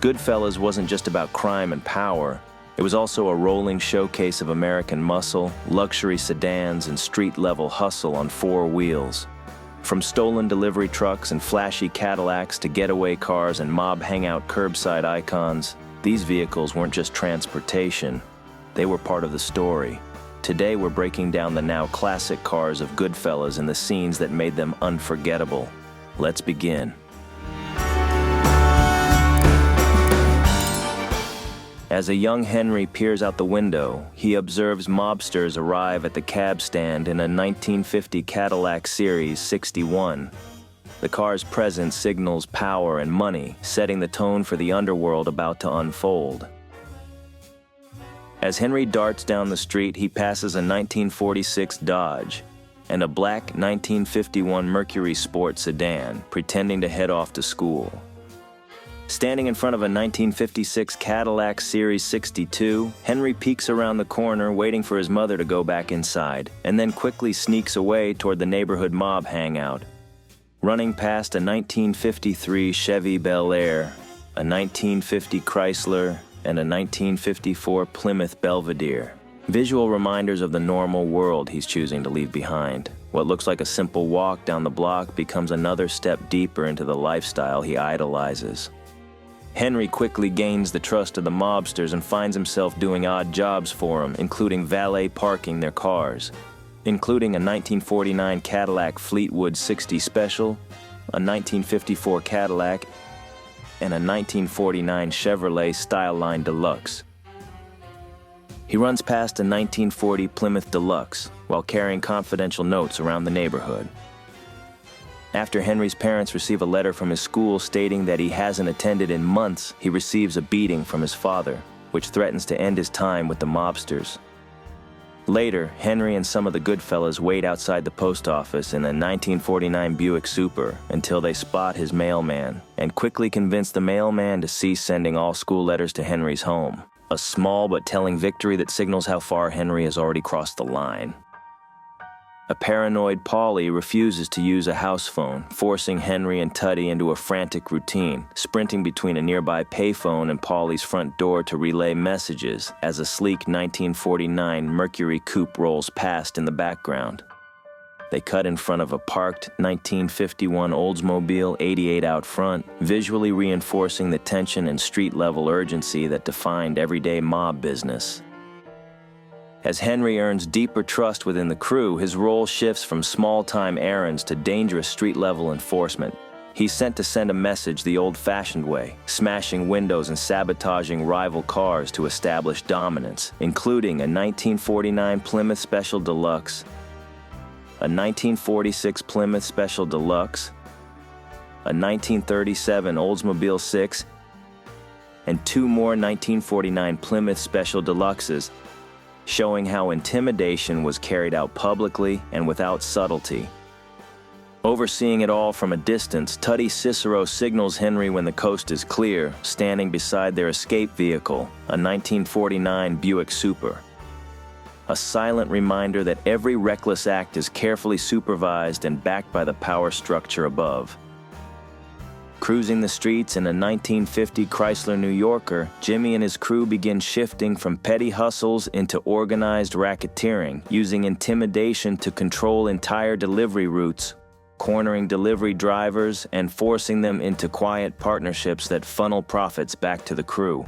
Goodfellas wasn't just about crime and power. It was also a rolling showcase of American muscle, luxury sedans, and street-level hustle on four wheels. From stolen delivery trucks and flashy Cadillacs to getaway cars and mob hangout curbside icons, these vehicles weren't just transportation. They were part of the story. Today we're breaking down the now classic cars of Goodfellas and the scenes that made them unforgettable. Let's begin. As a young Henry peers out the window, he observes mobsters arrive at the cab stand in a 1950 Cadillac Series 61. The car's presence signals power and money, setting the tone for the underworld about to unfold. As Henry darts down the street, he passes a 1946 Dodge and a black 1951 Mercury Sport sedan, pretending to head off to school. Standing in front of a 1956 Cadillac Series 62, Henry peeks around the corner waiting for his mother to go back inside, and then quickly sneaks away toward the neighborhood mob hangout. Running past a 1953 Chevy Bel Air, a 1950 Chrysler, and a 1954 Plymouth Belvedere. Visual reminders of the normal world he's choosing to leave behind. What looks like a simple walk down the block becomes another step deeper into the lifestyle he idolizes. Henry quickly gains the trust of the mobsters and finds himself doing odd jobs for them, including valet parking their cars, including a 1949 Cadillac Fleetwood 60 Special, a 1954 Cadillac, and a 1949 Chevrolet Styleline Deluxe. He runs past a 1940 Plymouth Deluxe while carrying confidential notes around the neighborhood. After Henry's parents receive a letter from his school stating that he hasn't attended in months, he receives a beating from his father, which threatens to end his time with the mobsters. Later, Henry and some of the Goodfellas wait outside the post office in a 1949 Buick Super until they spot his mailman and quickly convince the mailman to cease sending all school letters to Henry's home. A small but telling victory that signals how far Henry has already crossed the line. A paranoid Paulie refuses to use a house phone, forcing Henry and Tuddy into a frantic routine, sprinting between a nearby payphone and Paulie's front door to relay messages as a sleek 1949 Mercury Coupe rolls past in the background. They cut in front of a parked 1951 Oldsmobile 88 out front, visually reinforcing the tension and street-level urgency that defined everyday mob business. As Henry earns deeper trust within the crew, his role shifts from small-time errands to dangerous street-level enforcement. He's sent to send a message the old-fashioned way, smashing windows and sabotaging rival cars to establish dominance, including a 1949 Plymouth Special Deluxe, a 1946 Plymouth Special Deluxe, a 1937 Oldsmobile 6, and two more 1949 Plymouth Special Deluxes, showing how intimidation was carried out publicly and without subtlety. Overseeing it all from a distance, Tuddy Cicero signals Henry when the coast is clear, standing beside their escape vehicle, a 1949 Buick Super. A silent reminder that every reckless act is carefully supervised and backed by the power structure above. Cruising the streets in a 1950 Chrysler New Yorker, Jimmy and his crew begin shifting from petty hustles into organized racketeering, using intimidation to control entire delivery routes, cornering delivery drivers, and forcing them into quiet partnerships that funnel profits back to the crew.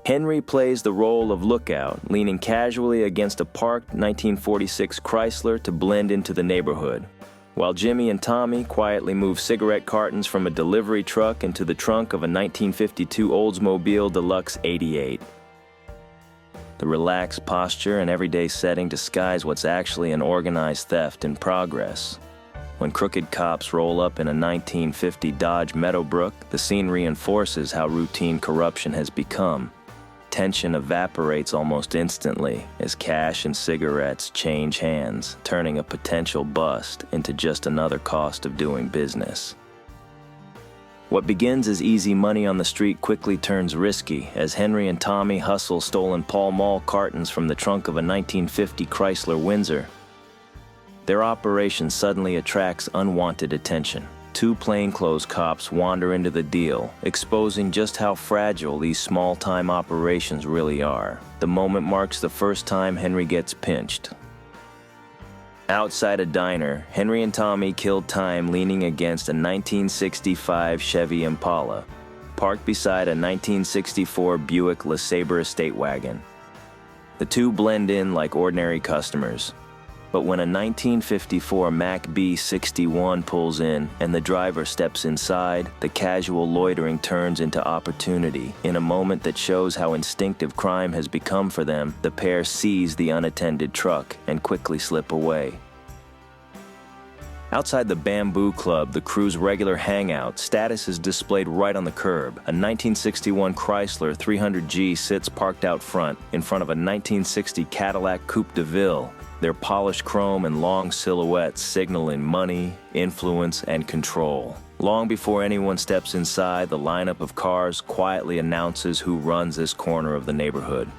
Henry plays the role of lookout, leaning casually against a parked 1946 Chrysler to blend into the neighborhood, while Jimmy and Tommy quietly move cigarette cartons from a delivery truck into the trunk of a 1952 Oldsmobile Deluxe 88. The relaxed posture and everyday setting disguise what's actually an organized theft in progress. When crooked cops roll up in a 1950 Dodge Meadowbrook, the scene reinforces how routine corruption has become. Tension evaporates almost instantly as cash and cigarettes change hands, turning a potential bust into just another cost of doing business. What begins as easy money on the street quickly turns risky as Henry and Tommy hustle stolen Pall Mall cartons from the trunk of a 1950 Chrysler Windsor. Their operation suddenly attracts unwanted attention. two plainclothes cops wander into the deal, exposing just how fragile these small-time operations really are. The moment marks the first time Henry gets pinched. Outside a diner, Henry and Tommy killed time leaning against a 1965 Chevy Impala, parked beside a 1964 Buick LeSabre estate wagon. The two blend in like ordinary customers. But when a 1954 Mack B61 pulls in and the driver steps inside, the casual loitering turns into opportunity. In a moment that shows how instinctive crime has become for them, the pair seize the unattended truck and quickly slip away. Outside the Bamboo Club, the crew's regular hangout, status is displayed right on the curb. A 1961 Chrysler 300G sits parked out front, in front of a 1960 Cadillac Coupe DeVille, their polished chrome and long silhouettes signaling money, influence, and control. Long before anyone steps inside, the lineup of cars quietly announces who runs this corner of the neighborhood.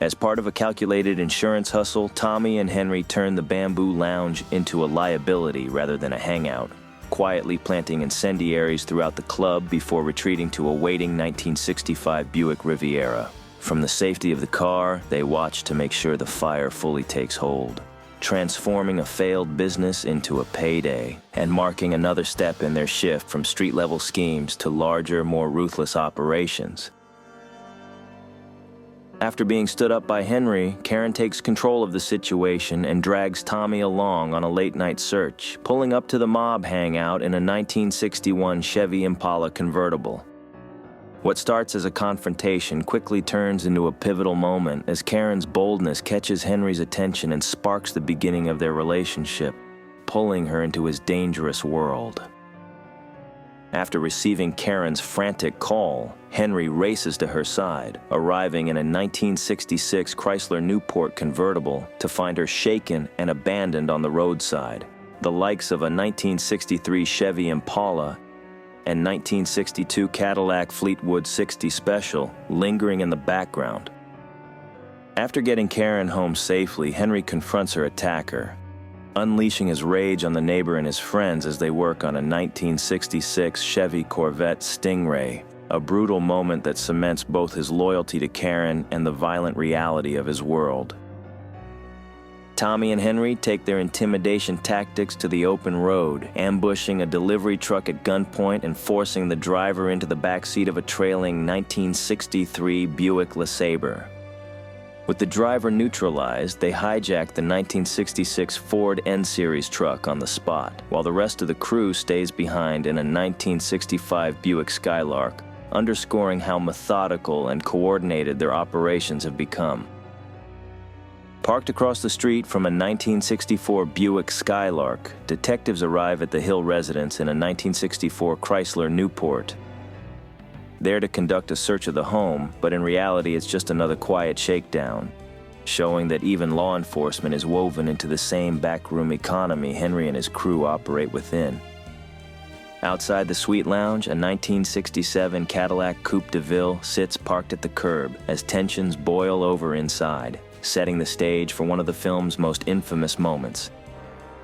As part of a calculated insurance hustle, Tommy and Henry turn the Bamboo Lounge into a liability rather than a hangout, quietly planting incendiaries throughout the club before retreating to a waiting 1965 Buick Riviera. From the safety of the car, they watch to make sure the fire fully takes hold, transforming a failed business into a payday and marking another step in their shift from street-level schemes to larger, more ruthless operations. After being stood up by Henry, Karen takes control of the situation and drags Tommy along on a late-night search, pulling up to the mob hangout in a 1961 Chevy Impala convertible. What starts as a confrontation quickly turns into a pivotal moment as Karen's boldness catches Henry's attention and sparks the beginning of their relationship, pulling her into his dangerous world. After receiving Karen's frantic call, Henry races to her side, arriving in a 1966 Chrysler Newport convertible to find her shaken and abandoned on the roadside, the likes of a 1963 Chevy Impala and 1962 Cadillac Fleetwood 60 Special lingering in the background. After getting Karen home safely, Henry confronts her attacker, unleashing his rage on the neighbor and his friends as they work on a 1966 Chevy Corvette Stingray, a brutal moment that cements both his loyalty to Karen and the violent reality of his world. Tommy and Henry take their intimidation tactics to the open road, ambushing a delivery truck at gunpoint and forcing the driver into the backseat of a trailing 1963 Buick LeSabre. With the driver neutralized, they hijack the 1966 Ford N-Series truck on the spot, while the rest of the crew stays behind in a 1965 Buick Skylark, underscoring how methodical and coordinated their operations have become. Parked across the street from a 1964 Buick Skylark, detectives arrive at the Hill residence in a 1964 Chrysler Newport. There to conduct a search of the home, but in reality it's just another quiet shakedown, showing that even law enforcement is woven into the same backroom economy Henry and his crew operate within. Outside the suite lounge, a 1967 Cadillac Coupe DeVille sits parked at the curb as tensions boil over inside, setting the stage for one of the film's most infamous moments.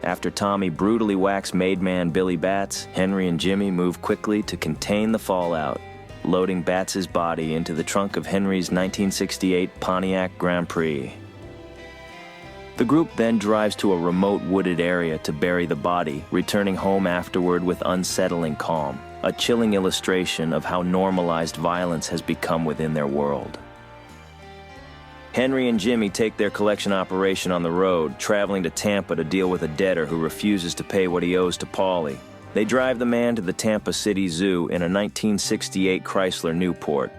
After Tommy brutally whacks made man Billy Batts, Henry and Jimmy move quickly to contain the fallout, loading Batts' body into the trunk of Henry's 1968 Pontiac Grand Prix. The group then drives to a remote wooded area to bury the body, returning home afterward with unsettling calm, a chilling illustration of how normalized violence has become within their world. Henry and Jimmy take their collection operation on the road, traveling to Tampa to deal with a debtor who refuses to pay what he owes to Paulie. They drive the man to the Tampa City Zoo in a 1968 Chrysler Newport.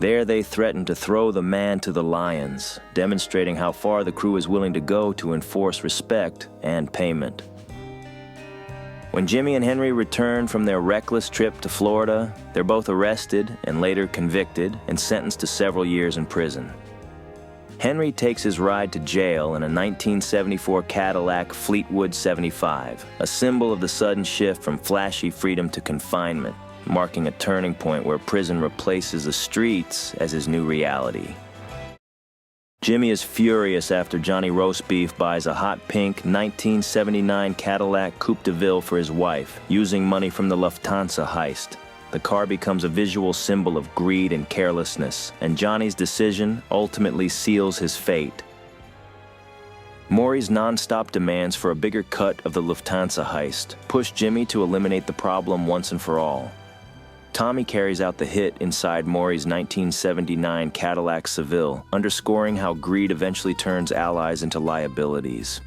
There they threaten to throw the man to the lions, demonstrating how far the crew is willing to go to enforce respect and payment. When Jimmy and Henry return from their reckless trip to Florida, they're both arrested and later convicted and sentenced to several years in prison. Henry takes his ride to jail in a 1974 Cadillac Fleetwood 75, a symbol of the sudden shift from flashy freedom to confinement, marking a turning point where prison replaces the streets as his new reality. Jimmy is furious after Johnny Roastbeef buys a hot pink 1979 Cadillac Coupe DeVille for his wife, using money from the Lufthansa heist. The car becomes a visual symbol of greed and carelessness, and Johnny's decision ultimately seals his fate. Maury's non-stop demands for a bigger cut of the Lufthansa heist push Jimmy to eliminate the problem once and for all. Tommy carries out the hit inside Maury's 1979 Cadillac Seville, underscoring how greed eventually turns allies into liabilities.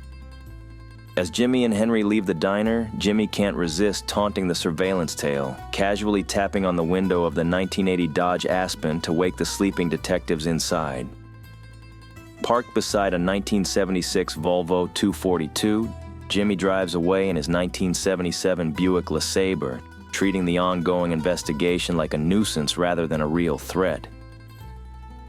As Jimmy and Henry leave the diner, Jimmy can't resist taunting the surveillance tail, casually tapping on the window of the 1980 Dodge Aspen to wake the sleeping detectives inside. Parked beside a 1976 Volvo 242, Jimmy drives away in his 1977 Buick LeSabre, treating the ongoing investigation like a nuisance rather than a real threat.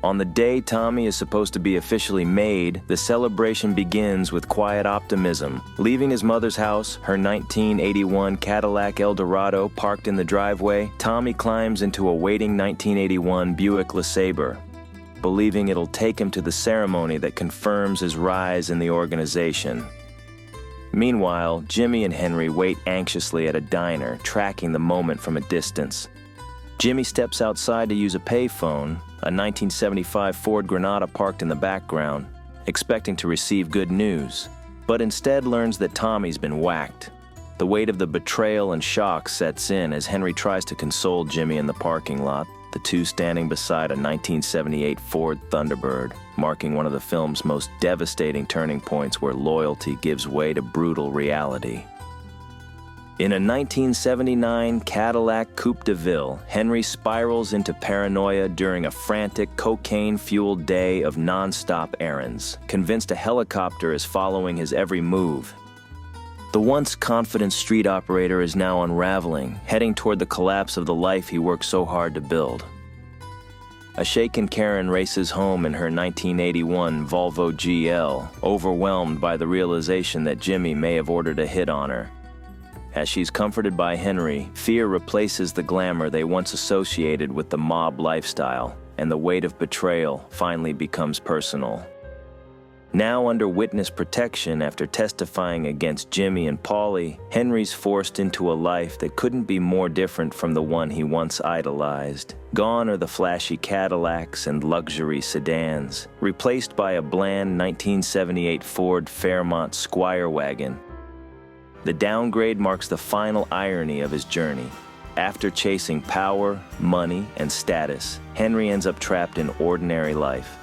On the day Tommy is supposed to be officially made, the celebration begins with quiet optimism. Leaving his mother's house, her 1981 Cadillac Eldorado parked in the driveway, Tommy climbs into a waiting 1981 Buick LeSabre, believing it'll take him to the ceremony that confirms his rise in the organization. Meanwhile, Jimmy and Henry wait anxiously at a diner, tracking the moment from a distance. Jimmy steps outside to use a payphone, a 1975 Ford Granada parked in the background, expecting to receive good news, but instead learns that Tommy's been whacked. The weight of the betrayal and shock sets in as Henry tries to console Jimmy in the parking lot, the two standing beside a 1978 Ford Thunderbird, marking one of the film's most devastating turning points where loyalty gives way to brutal reality. In a 1979 Cadillac Coupe DeVille, Henry spirals into paranoia during a frantic, cocaine-fueled day of non-stop errands, convinced a helicopter is following his every move. The once confident street operator is now unraveling, heading toward the collapse of the life he worked so hard to build. A shaken Karen races home in her 1981 Volvo GL, overwhelmed by the realization that Jimmy may have ordered a hit on her. As she's comforted by Henry, fear replaces the glamour they once associated with the mob lifestyle, and the weight of betrayal finally becomes personal. Now under witness protection after testifying against Jimmy and Paulie, Henry's forced into a life that couldn't be more different from the one he once idolized. Gone are the flashy Cadillacs and luxury sedans, replaced by a bland 1978 Ford Fairmont Squire wagon. The downgrade marks the final irony of his journey. After chasing power, money, and status, Henry ends up trapped in ordinary life.